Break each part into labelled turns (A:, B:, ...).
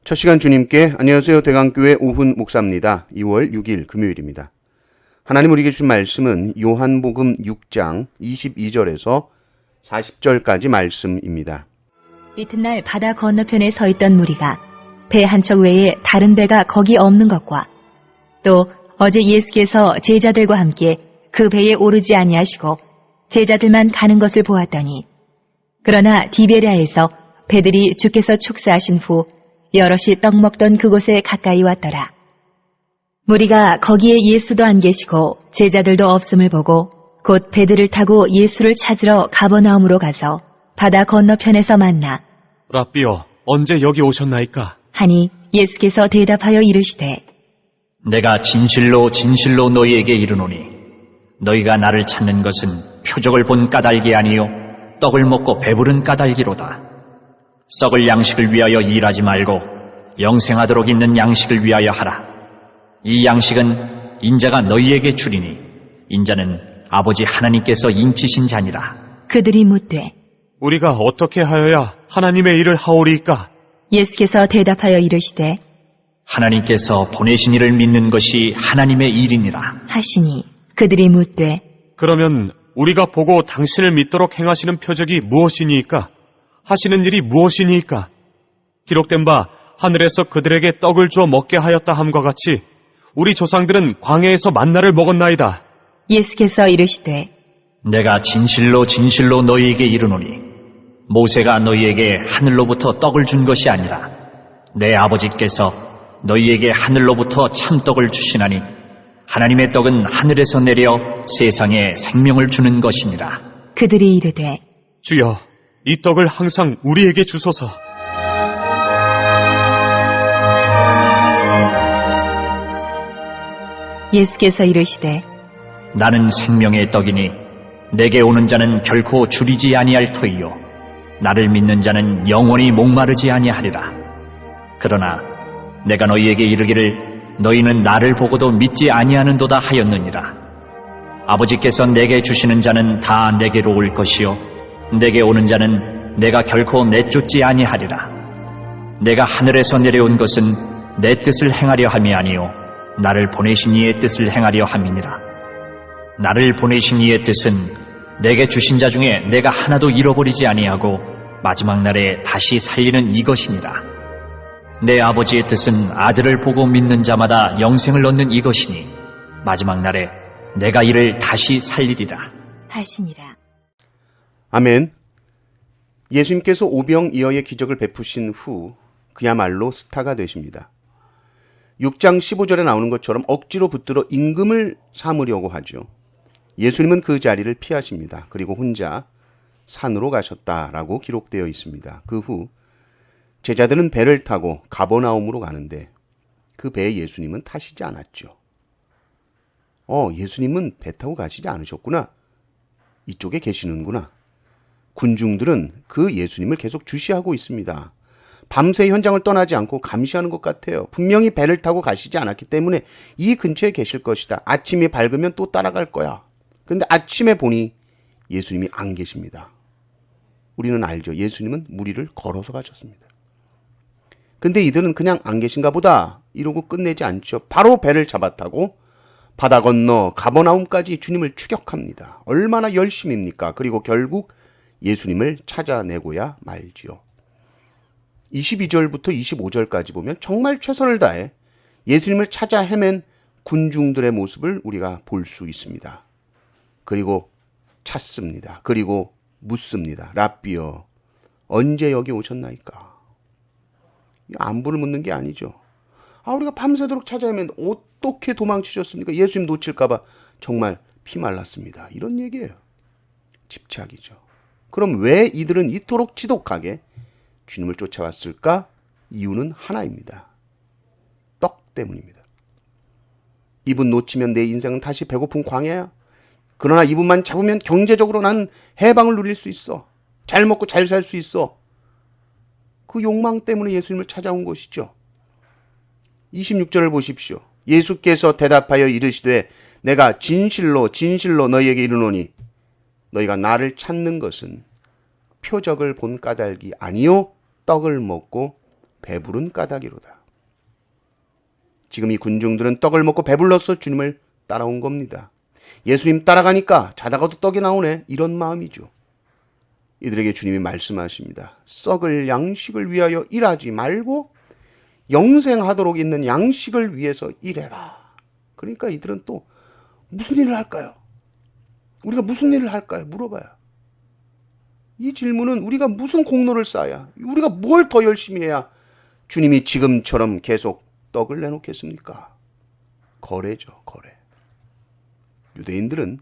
A: 첫 시간 주님께 안녕하세요. 대강교회 오훈 목사입니다. 2월 6일 금요일입니다. 하나님 우리에게 주신 말씀은 요한복음 6장 22절에서 40절까지 말씀입니다.
B: 이튿날 바다 건너편에 서 있던 무리가 배 한 척 외에 다른 배가 거기 없는 것과 또 어제 예수께서 제자들과 함께 그 배에 오르지 아니하시고 제자들만 가는 것을 보았더니 그러나 디베랴에서 배들이 주께서 축사하신 후 여럿이 떡 먹던 그곳에 가까이 왔더라. 무리가 거기에 예수도 안 계시고 제자들도 없음을 보고 곧 배들을 타고 예수를 찾으러 가버나움으로 가서 바다 건너편에서 만나
C: 라삐여, 언제 여기 오셨나이까?
B: 하니 예수께서 대답하여 이르시되
D: 내가 진실로 진실로 너희에게 이르노니 너희가 나를 찾는 것은 표적을 본 까닭이 아니요 떡을 먹고 배부른 까닭이로다. 썩을 양식을 위하여 일하지 말고 영생하도록 있는 양식을 위하여 하라. 이 양식은 인자가 너희에게 주리니 인자는 아버지 하나님께서 인치신 자니라.
B: 그들이 묻되
C: 우리가 어떻게 하여야 하나님의 일을 하오리이까?
B: 예수께서 대답하여 이르시되
D: 하나님께서 보내신 이를 믿는 것이 하나님의 일이니라.
B: 하시니 그들이 묻되
C: 그러면 우리가 보고 당신을 믿도록 행하시는 표적이 무엇이니이까? 하시는 일이 무엇이니이까? 기록된 바 하늘에서 그들에게 떡을 주어 먹게 하였다 함과 같이 우리 조상들은 광야에서 만나를 먹었나이다.
B: 예수께서 이르시되
D: 내가 진실로 진실로 너희에게 이르노니 모세가 너희에게 하늘로부터 떡을 준 것이 아니라 내 아버지께서 너희에게 하늘로부터 참떡을 주시나니 하나님의 떡은 하늘에서 내려 세상에 생명을 주는 것이니라.
B: 그들이 이르되
C: 주여, 이 떡을 항상 우리에게 주소서.
B: 예수께서 이르시되
D: 나는 생명의 떡이니 내게 오는 자는 결코 줄이지 아니할 터이요 나를 믿는 자는 영원히 목마르지 아니하리라. 그러나 내가 너희에게 이르기를 너희는 나를 보고도 믿지 아니하는도다 하였느니라. 아버지께서 내게 주시는 자는 다 내게로 올 것이요 내게 오는 자는 내가 결코 내쫓지 아니하리라. 내가 하늘에서 내려온 것은 내 뜻을 행하려 함이 아니요 나를 보내신 이의 뜻을 행하려 함이니라. 나를 보내신 이의 뜻은 내게 주신 자 중에 내가 하나도 잃어버리지 아니하고 마지막 날에 다시 살리는 이것이니라. 내 아버지의 뜻은 아들을 보고 믿는 자마다 영생을 얻는 이것이니 마지막 날에 내가 이를 다시 살리리라.
B: 하시니라.
A: 아멘. 예수님께서 오병이어의 기적을 베푸신 후 그야말로 스타가 되십니다. 6장 15절에 나오는 것처럼 억지로 붙들어 임금을 삼으려고 하죠. 예수님은 그 자리를 피하십니다. 그리고 혼자 산으로 가셨다라고 기록되어 있습니다. 그 후 제자들은 배를 타고 가버나움으로 가는데 그 배에 예수님은 타시지 않았죠. 예수님은 배 타고 가시지 않으셨구나. 이쪽에 계시는구나. 군중들은 그 예수님을 계속 주시하고 있습니다. 밤새 현장을 떠나지 않고 감시하는 것 같아요. 분명히 배를 타고 가시지 않았기 때문에 이 근처에 계실 것이다. 아침이 밝으면 또 따라갈 거야. 그런데 아침에 보니 예수님이 안 계십니다. 우리는 알죠. 예수님은 무리를 걸어서 가셨습니다. 근데 이들은 그냥 안 계신가 보다 이러고 끝내지 않죠. 바로 배를 잡아타고 바다 건너 가버나움까지 주님을 추격합니다. 얼마나 열심입니까? 그리고 결국 예수님을 찾아내고야 말지요. 22절부터 25절까지 보면 정말 최선을 다해 예수님을 찾아 헤맨 군중들의 모습을 우리가 볼 수 있습니다. 그리고 찾습니다. 그리고 묻습니다. 라삐여, 언제 여기 오셨나이까? 안부를 묻는 게 아니죠. 우리가 밤새도록 찾아 헤맨 어떻게 도망치셨습니까? 예수님 놓칠까봐 정말 피말랐습니다. 이런 얘기예요. 집착이죠. 그럼 왜 이들은 이토록 지독하게 주님을 쫓아왔을까? 이유는 하나입니다. 떡 때문입니다. 이분 놓치면 내 인생은 다시 배고픈 광야야. 그러나 이분만 잡으면 경제적으로 나는 해방을 누릴 수 있어. 잘 먹고 잘 살 수 있어. 그 욕망 때문에 예수님을 찾아온 것이죠. 26절을 보십시오. 예수께서 대답하여 이르시되 내가 진실로 진실로 너희에게 이르노니 너희가 나를 찾는 것은 표적을 본 까닭이 아니요 떡을 먹고 배부른 까닭이로다. 지금 이 군중들은 떡을 먹고 배불러서 주님을 따라온 겁니다. 예수님 따라가니까 자다가도 떡이 나오네, 이런 마음이죠. 이들에게 주님이 말씀하십니다. 썩을 양식을 위하여 일하지 말고 영생하도록 있는 양식을 위해서 일해라. 그러니까 이들은 또 무슨 일을 할까요? 우리가 무슨 일을 할까요? 물어봐요. 이 질문은 우리가 무슨 공로를 쌓아야, 우리가 뭘 더 열심히 해야 주님이 지금처럼 계속 떡을 내놓겠습니까? 거래죠, 거래. 유대인들은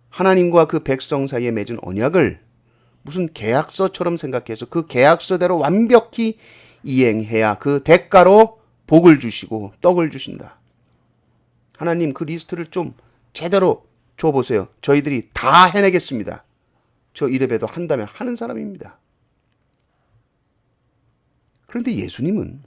A: 하나님과 그 백성 사이에 맺은 언약을 무슨 계약서처럼 생각해서 그 계약서대로 완벽히 이행해야 그 대가로 복을 주시고 떡을 주신다. 하나님 그 리스트를 좀 제대로 줘보세요. 저희들이 다 해내겠습니다. 저 이래봬도 한다면 하는 사람입니다. 그런데 예수님은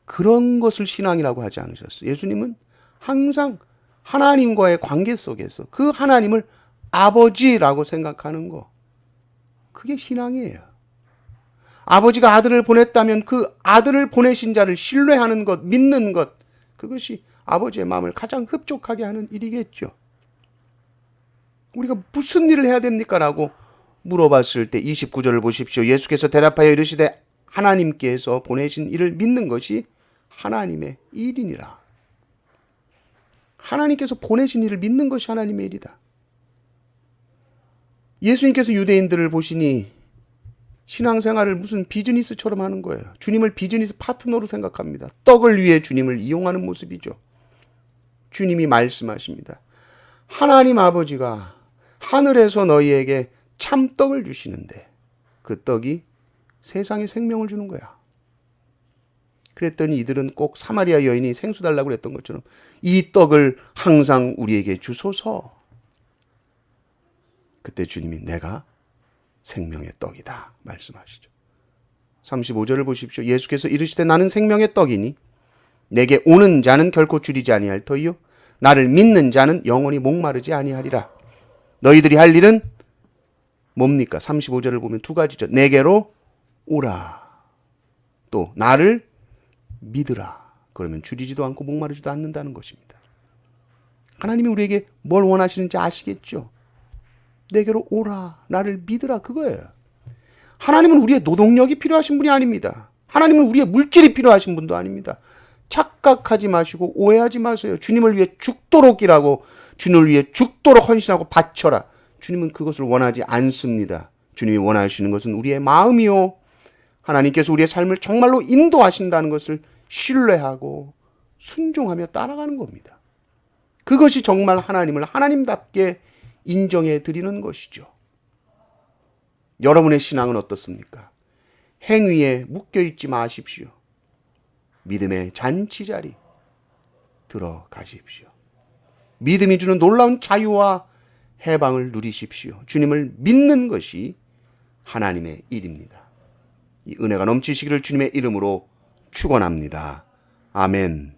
A: 그런 것을 신앙이라고 하지 않으셨어요. 예수님은 항상 하나님과의 관계 속에서 그 하나님을 아버지라고 생각하는 거, 그게 신앙이에요. 아버지가 아들을 보냈다면 그 아들을 보내신 자를 신뢰하는 것, 믿는 것, 그것이 아버지의 마음을 가장 흡족하게 하는 일이겠죠. 우리가 무슨 일을 해야 됩니까? 라고 물어봤을 때 29절을 보십시오. 예수께서 대답하여 이르시되 하나님께서 보내신 이를 믿는 것이 하나님의 일이니라. 하나님께서 보내신 일을 믿는 것이 하나님의 일이다. 예수님께서 유대인들을 보시니 신앙생활을 무슨 비즈니스처럼 하는 거예요. 주님을 비즈니스 파트너로 생각합니다. 떡을 위해 주님을 이용하는 모습이죠. 주님이 말씀하십니다. 하나님 아버지가 하늘에서 너희에게 참떡을 주시는데 그 떡이 세상에 생명을 주는 거야. 그랬더니 이들은 꼭 사마리아 여인이 생수 달라고 그랬던 것처럼 이 떡을 항상 우리에게 주소서. 그때 주님이 내가 생명의 떡이다 말씀하시죠. 35절을 보십시오. 예수께서 이르시되 나는 생명의 떡이니 내게 오는 자는 결코 줄이지 아니할 터이요 나를 믿는 자는 영원히 목마르지 아니하리라. 너희들이 할 일은 뭡니까? 35절을 보면 두 가지죠. 내게로 오라. 또 나를 믿으라. 그러면 줄이지도 않고 목마르지도 않는다는 것입니다. 하나님이 우리에게 뭘 원하시는지 아시겠죠? 내게로 오라. 나를 믿으라. 그거예요. 하나님은 우리의 노동력이 필요하신 분이 아닙니다. 하나님은 우리의 물질이 필요하신 분도 아닙니다. 착각하지 마시고 오해하지 마세요. 주님을 위해 죽도록 일하고 주님을 위해 죽도록 헌신하고 바쳐라. 주님은 그것을 원하지 않습니다. 주님이 원하시는 것은 우리의 마음이요. 하나님께서 우리의 삶을 정말로 인도하신다는 것을 신뢰하고 순종하며 따라가는 겁니다. 그것이 정말 하나님을 하나님답게 인정해 드리는 것이죠. 여러분의 신앙은 어떻습니까? 행위에 묶여있지 마십시오. 믿음의 잔치자리 들어가십시오. 믿음이 주는 놀라운 자유와 해방을 누리십시오. 주님을 믿는 것이 하나님의 일입니다. 이 은혜가 넘치시기를 주님의 이름으로 축원합니다. 아멘.